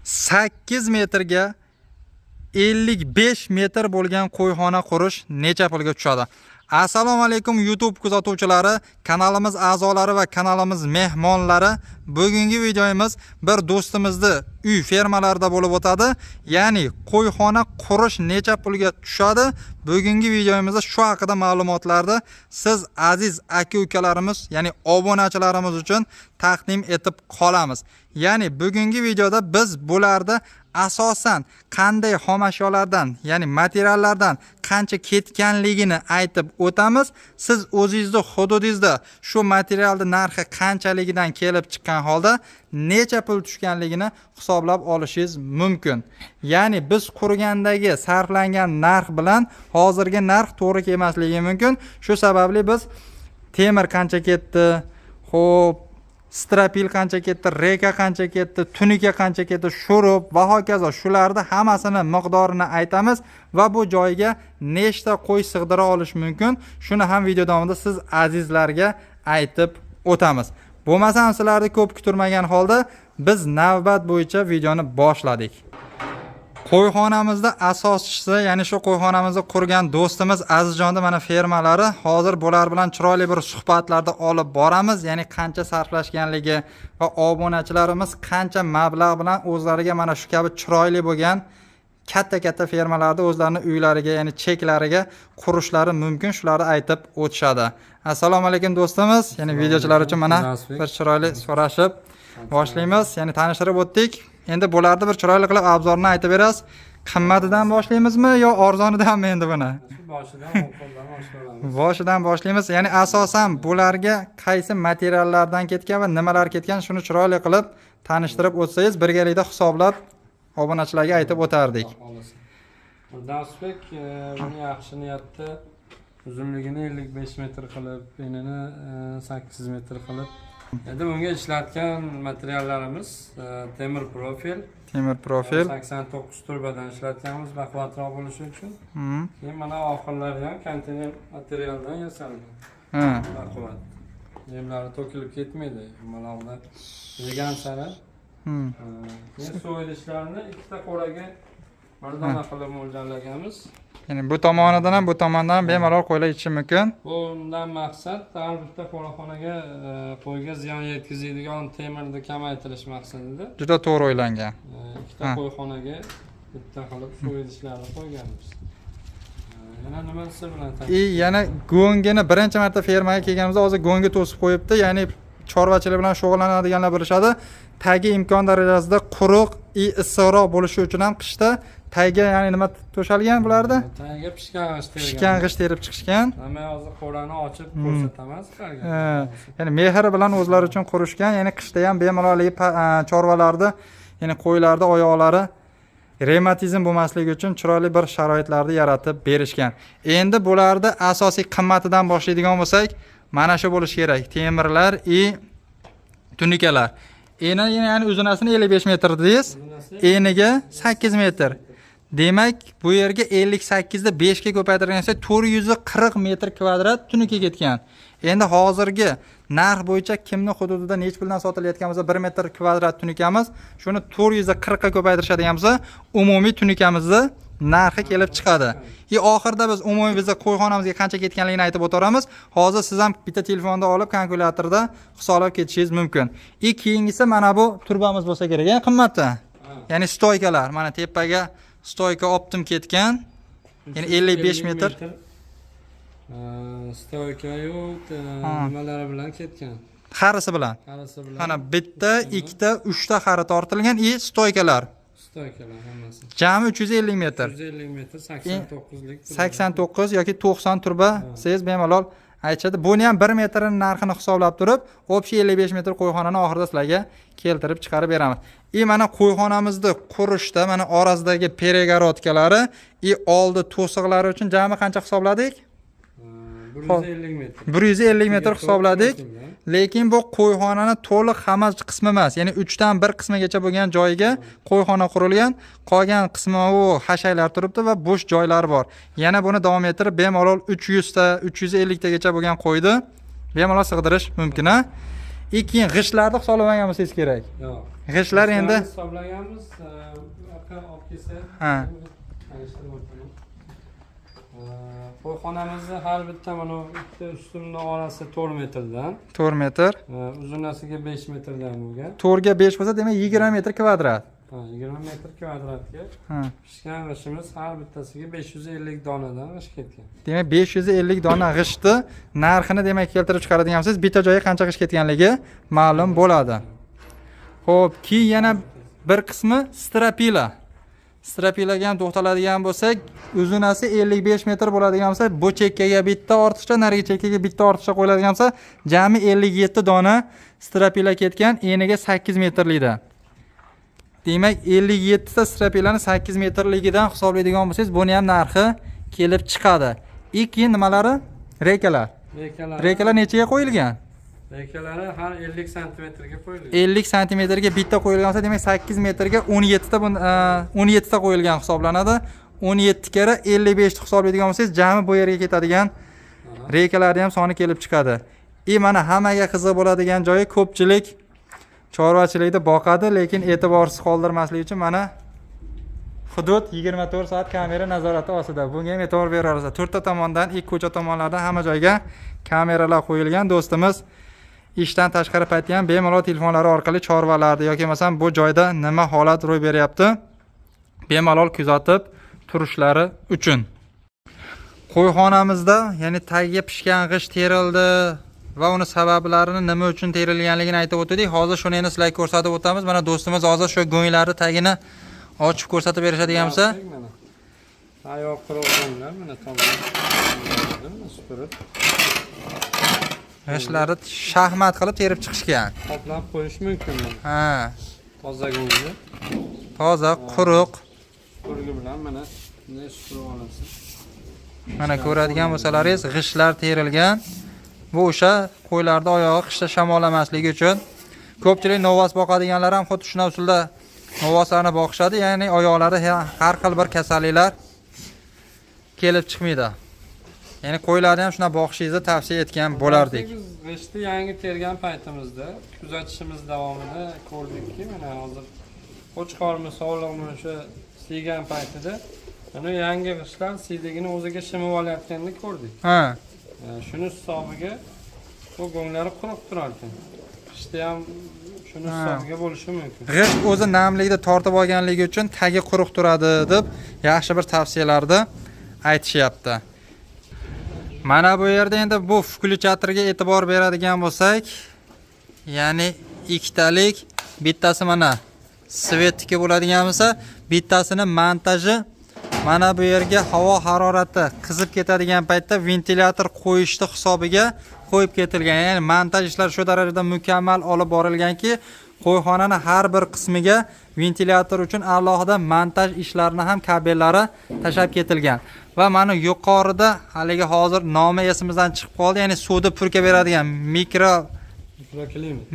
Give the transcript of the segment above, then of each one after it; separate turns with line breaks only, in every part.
8 metrga 55 metr bo'lgan qo'yxona qurish necha pulga tushadi? Assalomu alaykum YouTube kuzatuvchilari, kanalimiz a'zolari va kanalimiz mehmonlari. Bugungi videomiz bir do'stimizni uy fermalarida bo'lib o'tadi. Ya'ni qo'yxona qurish necha pulga tushadi? Bugungi videomizda shu haqida ma'lumotlarni siz aziz aka-ukalarimiz, ya'ni obunachilarimiz uchun taqdim etib qolamiz. Ya'ni bugungi videoda biz bularda asosan qanday xomashyolardan, ya'ni materiallardan qancha ketganligini aytib o'tamiz. Siz o'zingizning hududingizda shu materialning narxi qanchaligidan kelib chiqqan holda necha pul tushganligini hisoblab olishingiz mumkin. Ya'ni biz qurgandagi sarflangan narx bilan hozirgi narx to'g'ri kelmasligi mumkin. Shu sababli biz temir qancha ketdi, xo'p, strapil qancha ketdi, reka qancha ketdi, tunika qancha ketdi, shurup va hokazo shularni hammasini miqdorini aytamiz va bu joyga nechta qo'y sig'dira olish mumkin, shuni ham video davomida siz azizlarga aytib o'tamiz. Bo'lmasa ham sizlarni ko'p kutilmagan holda biz navbat bo'yicha videoni boshladik. Qo'yxonamizda asoschisi, ya'ni shu qo'yxonamizni qurgan do'stimiz Azizjonning mana fermalari. Hozir bular bilan chiroyli bir suhbatlarda olib boramiz. Ya'ni qancha sarflashganligi va obunachilarimiz qancha mablag' bilan o'zlariga mana shu kabi chiroyli bo'lgan katta fermalarda o'zlarining uylariga, ya'ni cheklariga qurishlari mumkin, shularni aytib o'tishadi. Assalomu alaykum do'stimiz. Ya'ni videochilar uchun mana bir chiroyli so'rashib boshlaymiz. Ya'ni tanishtirib o'tdik. Endi bularni bir chiroyli qilib obzorni aytib berasiz. Qimmatidan boshlaymizmi yo arzonidanmi endi buni? Boshidan boshlaymiz. Ya'ni asosan bularga qaysi materiallardan ketgan va nimalar ketgan, shuni chiroyli qilib tanishtirib o'tsangiz, birgalikda hisoblab obunachilarga aytib o'tardik.
Dasbek buni yaxshi niyatda uzunligini 55 metr qilib, enini 8 metr qilib. Endi bunga ishlatgan materiallarimiz temir profil. 89 turbadan ishlatganmiz baquvvatroq bo'lishi uchun. Keyin mana oxirlari ham konteyner materialdan yasalgan. Baquvvat. Yemlari to'kilib ketmaydi. Mana unda yegan sari. Keyin so'yilishlarini ikkita qo'raga bir dona qilib mo'ljallaganmiz.
Ya'ni bu tomonidan ham bu tomondan ham bemalol qo'ylar ichishi mumkin.
Bundan maqsad har bitta qo'raxonaga qo'yga ziyon yetkazadigan temirni kamaytirish maqsadida.
Juda to'g'ri o'ylangan.
Ikkita qo'yxonaga bitta qilib so'yilishlarni qo'yganmiz. Yana nimasi bilan
yana go'ngini birinchi marta fermaga kelganimizda hozir go'ngi to'sib qo'yibdi. Ya'ni chorvachilik bilan shug'ullanadiganlar bilishadi. Tagi imkon darajasida quruq, issiqroq bo'lishi uchun ham qishda tagiga ya'ni nima to'shalgan bularda?
Tagiga
pishgan g'isht terib chiqishgan.
Mana hozir qo'rani ochib ko'rsatamiz sizlarga.
Ya'ni mehr bilan o'zlari uchun qurishgan. Ya'ni qishda ham bemalol chorvalarda, ya'ni qo'ylarda oyoqlari revmatizm bo'lmasligi uchun chiroyli bir sharoitlarni yaratib berishgan. Endi bularda asosiy qimmatidan boshlaydigan bo'lsak, mana shu bo'lishi kerak. Temirlar tunikalar. Ya'ni uzunasini 55 metr dedingiz, eniga 8 metr. Demak, bu yerga 58 da 5 ga ko'paytirgansa 440 metr kvadrat tunika ketgan. Endi hozirgi narx bo'yicha kimning hududida nech puldan sotilayotgan bo'lsa 1 metr kvadrat tunikamiz, shuni 440 ga ko'paytirishadigan bo'lsa, umumiy tunikamizni narxi kelib chiqadi. Oxirida biz umumiy bizga qo'yxonamizga qancha ketganligini aytib o'taramiz. Hozir siz ham bitta telefonda olib kalkulyatorda hisoblab ketishingiz mumkin. Keyingisi mana bu turbamiz bo'lsa kerak, ya'ni qimmatda. Ya'ni stoykalar, mana tepaga stoyka optim ketgan. Ya'ni 55 metr.
Stoyka yo'q, nimalari bilan ketgan?
Xarisi bilan. Mana bitta, ikkita, 3 ta xari tortilgan stoykalar.
Stoykalar hammasi.
Jami 350 metr.
350 metr 89 lik.
89 yoki 90 turba siz bemalol aytishadi. Buni ham 1 metrning narxini hisoblab turib, общий 55 metr qo'yxonani oxirida sizlarga keltirib chiqarib beramiz. Mana qo'yxonamizni qurishda mana orasidagi peregorodkalari, oldi to'siqlari uchun jami qancha hisobladik?
150 metr.
150 metr hisobladik. Lekin bu qo'yxonani to'liq hamma qismi emas. Ya'ni 3 dan 1 qismigacha bo'lgan joyiga qo'yxona qurilgan. Qolgan qismi u hashaylar turibdi va bo'sh joylari bor. Yana buni davom ettirib bemalol 300 ta, 350 tagacha bo'lgan qo'ydi bemalol sig'dirish mumkin. Keyin g'ishtlarni hisoblamagan bo'lsangiz kerak.
Yo'q.
G'ishtlar endi
hisoblaganmiz. Yoqqa olib kelsa.
Ha.
Qo'yxonamizni har bitta mana bitta ustunni orasi 4 metrdan,
4 metr.
uzunasiga 5 metrdan bo'lgan.
4 ga 5 bo'lsa, demak 20 metr kvadrat.
20 metr kvadratga
Ha.
pishgan g'ishtimiz har bittasiga 550 donadan g'isht ketgan.
Demak 550 dona g'ishtni narxini demak keltirib chiqaradigan bo'lsangiz, bitta joyga qancha g'isht ketganligi ma'lum bo'ladi. Xo'p, keyin yana bir qismi strapila. Strapilaga ham to'xtaladigan bo'lsak, uzunasi 55 metr bo'ladigan bo'lsa, bu chekkaga bitta ortiqcha, narigi chekkaga bitta ortiqcha qo'yiladigan bo'lsa, jami 57 dona strapila ketgan, eniga 8 metrlikda. Demak, 57 ta strapilani 8 metrligidan hisoblaydigan bo'lsangiz, buni ham narxi kelib chiqadi. Keyin nimalari? Rekalar. Rekalar nechaga qo'yilgan?
Rekalari har 50 santimetrga qo'yilgan.
50 santimetrga bitta qo'yilgan bo'lsa, demak 8 metrga 17 ta 17 ta qo'yilgan hisoblanadi. 17 kara 55 ta hisoblaydigan bo'lsangiz, jami bu yerga ketadigan rekalarning ham soni kelib chiqadi. Mana hammaga qiziq bo'ladigan joyi, ko'pchilik chorvachilikda boqadi, lekin e'tiborsiz qoldirmaslik uchun mana hudud 24 soat kamera nazorati ostida. Bunga ham e'tibor berasiz. To'rtta tomondan, ikki ko'cha tomonlardan hamma joyga kameralar qo'yilgan. Do'stimiz ishdan tashqari paytda ham bemalol telefonlari orqali chorvalarni yoki masalan bu joyda nima holat ro'y beryapti, bemalol kuzatib turishlari uchun. Qo'yxonamizda, ya'ni tagiga pishgan g'isht terildi va uni sabablarini nima uchun terilganligini aytib o'tdik. Hozir shuni endi sizlarga ko'rsatib o'tamiz. Mana do'stimiz hozir shu go'nglarni tagini ochib ko'rsatib berishadigan bo'lsa,
oyoq quruqlar mana tomon supurib
g'ishtlarni shaxmat qilib terib chiqishgan.
Qoplab qo'yish mumkin buni.
Ha.
Toza go'ngni.
Toza, quruq.
Qurgi bilan mana bunday supurib olasiz.
Mana ko'radigan bo'lsalaringiz, g'ishtlar terilgan. Bu o'sha qo'ylarda oyog'i qishda shamollamasligi uchun. Ko'pchilik novvos boqadiganlar ham xuddi shuna usulda novvoslarni boqishadi, ya'ni oyoqlari har xil bir kasalliklar kelib chiqmaydi. Ya'ni qo'ylarni ham shuna boqishingizni tavsiya etgan bo'lardik.
Biz g'ishtni yangi tergan paytimizda kuzatishimiz davomida ko'rdikki, mana hozir qo'chqormi, sog'liqmi o'sha siygan paytida mana yangi g'ishtlar siydigini o'ziga shimib olayotganini ko'rdik.
Ha.
Shuni hisobiga bu go'nglari quruq turar ekan. Qishda ham shuni hisobiga bo'lishi mumkin.
G'isht o'zi namlikni tortib olganligi uchun tagi quruq turadi deb yaxshi bir tavsiyalarni aytishyapti. Mana bu yerda endi bu включаторga e'tibor beradigan bo'lsak, ya'ni ikkitalik, bittasi mana svetga bo'ladigan bo'lsa, bittasini montaji mana bu yerga havo harorati qizib ketadigan paytda ventilyator qo'yishni hisobiga qo'yib ketilgan. Ya'ni montaj ishlari shu darajada mukammal olib borilganki, qo'yxonani har bir qismiga ventilyator uchun alohida montaj ishlarini ham kabellari tashab ketilgan. Va mana yuqorida haligi hozir nomi esimizdan chiqib qoldi, ya'ni suvni purka beradigan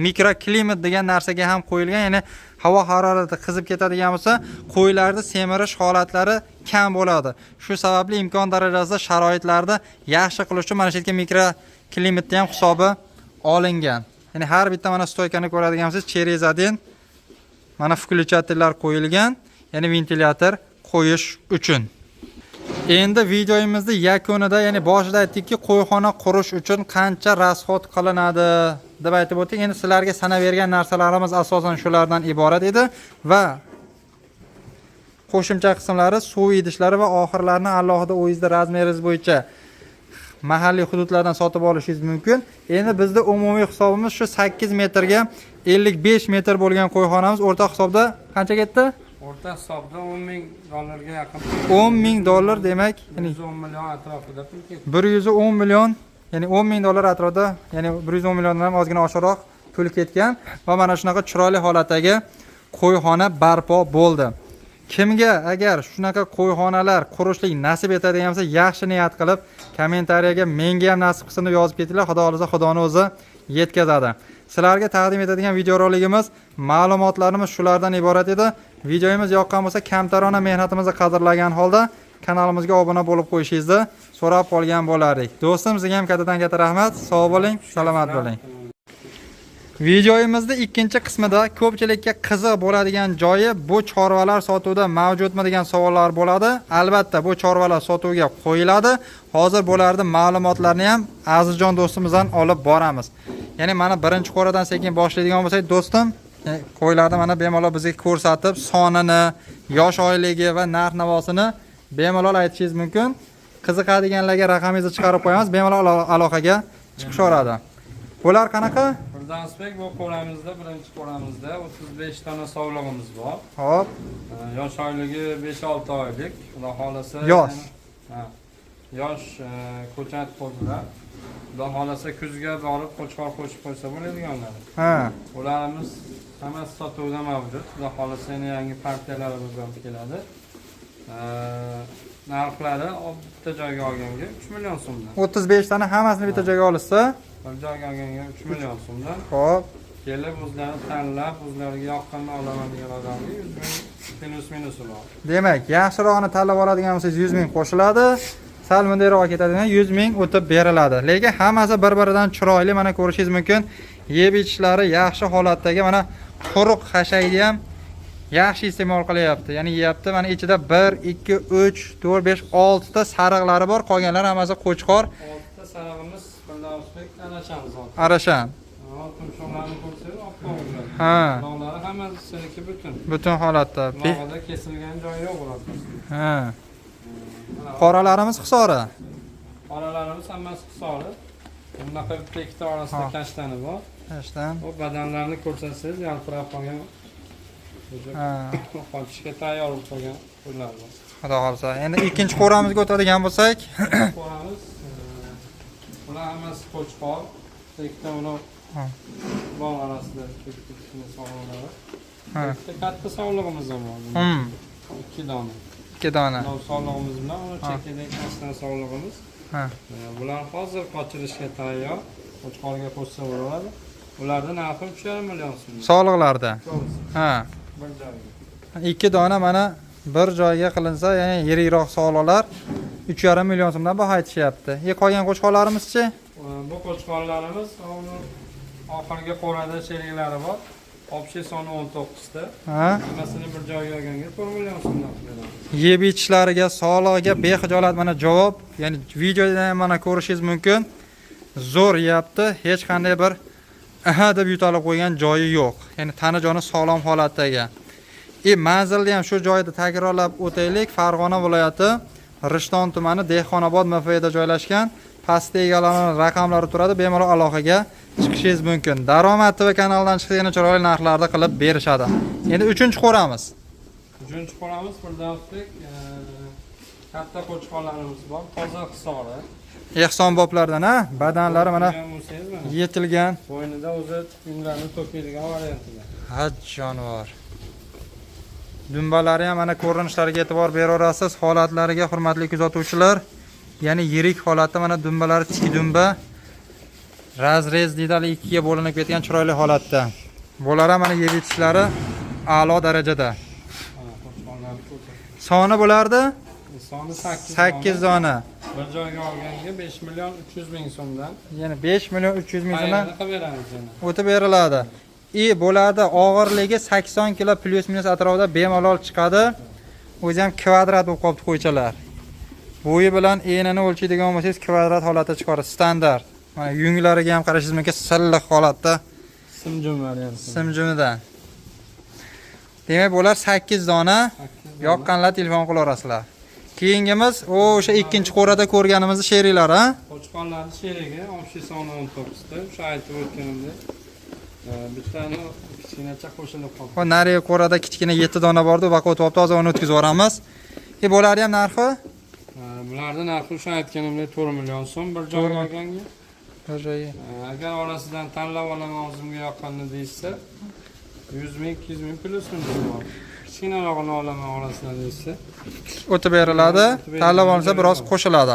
mikroklimat degan narsaga ham qo'yilgan. Ya'ni havo harorati qizib ketadigan bo'lsa, qo'ylarda semirish holatlari kam bo'ladi. Shu sababli imkon darajasida sharoitlarni yaxshi qilish uchun mana shu yerga mikroklimatni ham hisobi olingan. Ya'ni har bitta mana stoykani ko'radigan bo'lsangiz, через один mana включаторlar qo'yilgan, ya'ni ventilyator qo'yish uchun. Endi videoyimizni yakunida, ya'ni boshida aytdikki, qo'yxona qurish uchun qancha rasxod qilinadi deb aytib o'tdik. Endi sizlarga sanab bergan narsalarimiz asosan shulardan iborat edi va qo'shimcha qismlari suv idishlari va oxirlarini alohida o'yizda razmeringiz bo'yicha mahalliy hududlardan sotib olishingiz mumkin. Endi bizda umumiy hisobimiz shu 8 metrga 55 metr bo'lgan qo'yxonamiz o'rta hisobda qancha ketdi?
O'rta hisobda 10 ming dollarga yaqin.
10 ming dollar demak, ya'ni
110 million atrofida pul ketdi.
110 million, ya'ni 10 ming dollar atrofida, ya'ni 110 milliondan ham ozgina oshiqroq pul ketgan va mana shunaqa chiroyli holatdagi qo'yxona barpo bo'ldi. Kimga agar shunaqa qo'yxonalar qurishlik nasib etadigan bo'lsa, yaxshi niyat qilib kommentariyaga menga ham nasib qilsin deb yozib ketinglar. Xudo xolisa Xudoni o'zi yetkazadi. Sizlarga taqdim etadigan videorolikimiz, ma'lumotlarimiz shulardan iborat edi. Videomiz yoqqan bo'lsa, kamtarona mehnatimizni qadrlagan holda kanalimizga obuna bo'lib qo'yishingizni so'rab qolgan bo'lardik. Do'stim, sizga ham kattadan katta rahmat. Sog' bo'ling, salomat bo'ling. Videoyimizda ikkinchi qismida ko'pchilikka qiziq bo'ladigan joyi bu chorvalar sotuvda mavjudmi degan savollar bo'ladi. Albatta bu chorvalar sotuvga qo'yiladi. Hozir bularning ma'lumotlarini ham Azizjon do'stimizdan olib boramiz. Ya'ni mana birinchi qo'radan sekin boshlaydigan bo'lsak, do'stim, qo'ylarni mana bemalol bizga ko'rsatib, sonini, yosh oyligi va narx-navosini bemalol aytishingiz mumkin. Qiziqadiganlarga raqamingizni chiqarib qo'yamiz, bemalol aloqaga chiqishaveradi. Bular qanaqa?
Mirzansbek, bu qo'ramizda, birinchi qo'ramizda 35 dona sovlig'imiz bor.
Hop.
Yosh oyligi 5-6 oylik. Xudo xolasa
Yosh.
Yosh ko'chat qo'zilar. Xudo xolasa kuzga borib qo'chqor qo'shib qo'ysa bo'ladiganlar.
Ha.
Ularimiz hammasi sotuvda mavjud. Xudo xolasa yangi partiyalarimiz ham keladi. Narxlari bitta joyga olganga 3 million so'mdan.
35 tani hammasini bitta joyga olishsa,
bir joyga olganga 3 million so'mdan.
hop.
Kelib o'zlari tanlab, o'zlariga yoqqanini olaman degan odamga 100 ming plus minusi bor.
Demak, yaxshirog'ini tanlab oladigan bo'lsangiz 100 ming qo'shiladi. Sal mundayroq ketadigan 100 ming o'tib beriladi. Lekin hammasi bir-biridan chiroyli, mana ko'rishingiz mumkin. Yeb ichishlari yaxshi holatdagi, mana quruq hashayni ham yaxshi iste'mol qilyapti. Ya'ni yeyapti. Mana ichida 1, 2, 3, 4, 5, 6 ta sariqlari bor. Qolganlari hammasi qo'chqor.
6 ta sarig'imiz Mirzansbek arashamiz hozir.
Arashan.
Tumshoqlarni ko'rsangiz oppoq bo'ladi.
Ha.
Dog'lari hammasi seniki butun.
Butun holatda.
Bog'ida kesilgan joyi yo'q ularda.
Ha. Qoralarimiz hisori.
Qoralarimiz hammasi hisori. Bunaqa bitta ikkita orasida kashtani bor.
Kashtan.
Bu badanlarni ko'rsangiz yaltirab qolgan.
Ha.
Qochishga tayyor bo'lib qolgan qo'ylar bor.
Xudo xolsa. Endi ikkinchi qo'ramizga o'tadigan bo'lsak,
Qo'ramiz. Bular hammasi qo'chqor. Ikkita uni bog' orasida kichkina sog'liqlari.
ha.
Bitta katta sog'lig'imiz ham bor. 2 dona.
2 dona.
Bu sog'lig'imiz bilan uni chekidagi kastan sog'lig'imiz.
Ha.
Bular hozir qochirishga tayyor. Qo'chqorga qo'shsa bo'ladi. Ularning narxi 3,5 million so'm.
Sog'liqlarda. Ha.
Bir joyga.
2 dona mana bir joyga qilinsa, ya'ni yirikroq sog'liqlar 3,5 million so'mdan baho aytishyapti. Qolgan qo'chqorlarimizchi?
Bu qo'chqorlarimiz oxirgi qo'rada sheriklari bor. Общий soni 19 ta.
Ha.
Hammasini bir joyga olganga 4 million so'mdan beramiz.
Yeb ichishlariga, sog'lig'iga bexijolat mana javob, ya'ni videoda ham mana ko'rishingiz mumkin. Zo'r yeyapti, hech qanday bir deb yutalib qo'ygan joyi yo'q. Ya'ni tana joni sog'lom holatdagi. Manzilni ham shu joyda takrorlab o'taylik. Farg'ona viloyati Rishton tumani Dehqonobod MFida joylashgan. Pastda egalarning raqamlari turadi, bemalol aloqaga chiqishingiz mumkin. Daromad TV kanalidan chiqadigan chiroyli narxlarda qilib berishadi. Endi 3-qo'ramiz.
3-qo'ramiz Mirzansbek, katta qo'chqorlarimiz bor. Toza hisori.
Ehsonboblardan, badanlari mana yetilgan.
Bo'ynida o'zi yunglarni to'kiydigan variantida.
Haj jonivor. Dumbalari ham mana ko'rinishlariga e'tibor beraverasiz. Holatlariga hurmatli kuzatuvchilar, ya'ni yirik holatda mana dumbalari tik dumba. Razrez deydilar, ikkiga bo'linib ketgan chiroyli holatda. Bular ham mana yeb ichishlari a'lo darajada. Soni bo'lardi?
Soni
8 dona.
Bir joyga olganga 5 million 300 ming so'mdan.
Ya'ni 5 million 300 ming so'mdan
qilib beramiz yana.
o'tib beriladi. Bo'ladi, og'irligi 80 kg plus minus atrofida bemalol chiqadi. O'zi ham kvadrat bo'lib qolibdi qo'ychalar. Bo'yi bilan enini o'lchaydigan bo'lsangiz kvadrat holatda chiqadi, standart. Mana yunglariga ham qarashingiz mumkin, silliq holatda.
Simjum varianti.
Simjumidan. Demak, bular 8 dona. Yoqqanlar telefon qilaverasizlar. Keyingimiz o'sha ikkinchi qo'rada ko'rganimiz sheriklar, ha?
Qo'chqorlarning sherigi, общий soni 19 ta. O'sha aytib o'tganimdek. Bittani kichkinacha qo'shilib qoldi.
Bu nariga qo'rada kichkina 7 dona bor-da, vaqt o'tib hozir uni o'tkazib yuboramiz. Bularni ham narxi?
Bularning narxi o'sha aytganimdek 4 million so'm bir joyga olganga.
Bir joyga.
Agar orasidan tanlab olaman o'zimga yoqqanini deysa 100 ming, 200 ming plus bor. Kichkinarog'ini olaman orasidan deysa
o'tib beriladi. Tanlab olsa biroz qo'shiladi.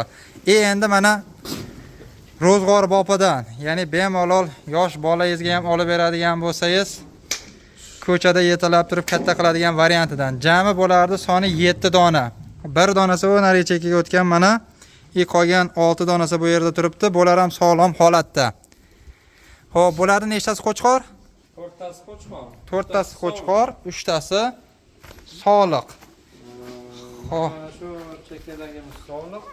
Endi mana ro'zg'or bopidan, ya'ni bemalol yosh bolangizga ham olib beradigan bo'lsangiz, ko'chada yetalab turib katta qiladigan variantidan. Jami bo'lardi soni 7 dona. Bir donasi bu nariga chekkaga o'tgan mana. Qolgan 6 donasi bu yerda turibdi. Bular ham sog'lom holatda. Xo'p, bularni nechtasi qo'chqor?
To'rttasi qo'chqor.
To'rttasi qo'chqor, 3tasi soliq. Xo'p.
Mana shu chekkadagimiz soliq.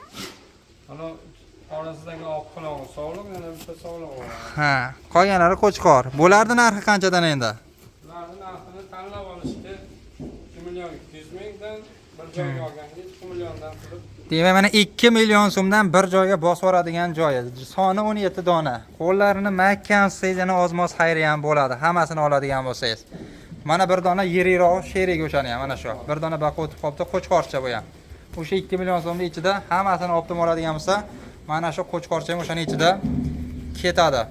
Ana orasidagi oq qulog'i soliq, yana bitta soliq bor.
Ha, qolganlari qo'chqor. Bularning narxi qanchadan endi?
Ularning narxini tanlab olishga 2 million 200 mingdan bir joyga olganda 2 milliondan turib.
Demak, mana 2 million so'mdan bir joyga bosib yuboradigan joyi. Soni 17 dona. Qo'llarini mahkam siz yana ozmoz xayri ham bo'ladi. Hammasini oladigan bo'lsangiz. Mana bir dona yiriroq sherik o'shani ham mana shu. Bir dona baqa o'tib qolibdi, qo'chqorcha bu ham. O'sha 2 million so'mning ichida hammasini olib oladigan bo'lsa, mana shu qo'chqorcha ham o'shaning ichida ketadi.